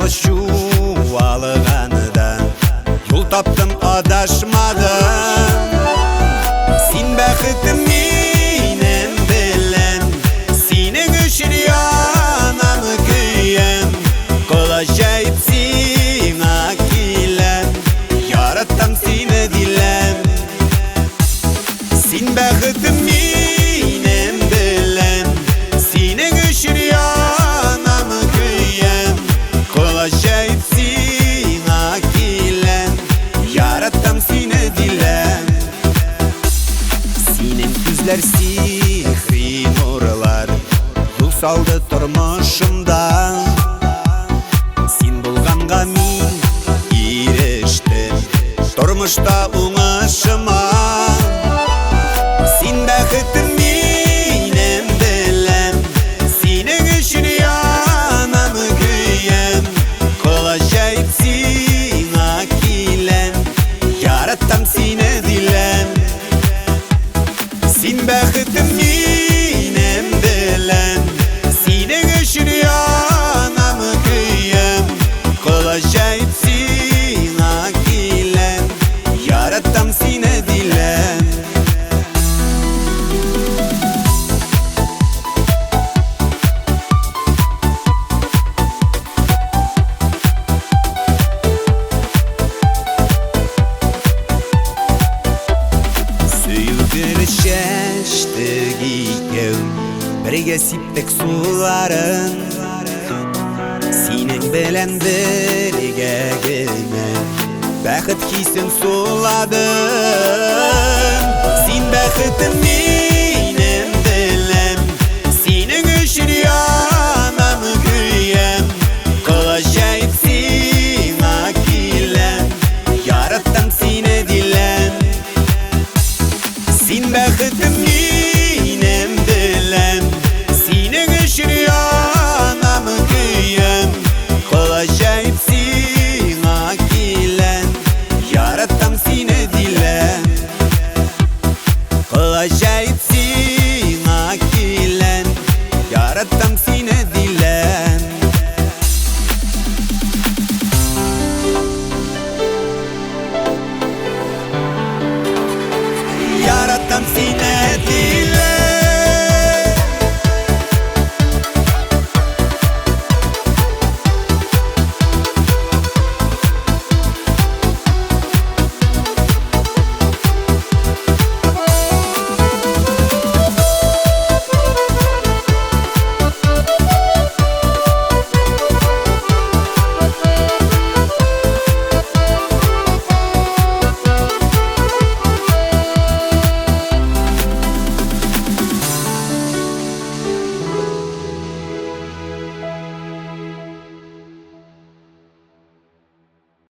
Шу алғаныдан Жол таптым, адашмадым. Сен бақытым менен білін, сенің үшін янам күйен. Қол ажайып сеңа келін, яраттым сені дилен. Сен бақытым менен білін, сенің үшін янам күйен. Қол ажайып сеңа келін, яраттым сені дилен. Сенің күзлер сихри нұрлар Жол салды тұрмышымда. Сен болғанға мен ерештім тұрмышта оңышыма. Сен бақытым менен білем, сенің үшін янам күйем. Қол ажайып сеңа келем, яраттым сені дилем. Сен бақытым менен білем, сенің үшін янам күйем. Қол ажайып сеңа келем, яраттым сені дилем. Шештік екеу бірге сиптік суларын. Сенің білен бірге келмен бақыт кейсін суладым. Сен бақытым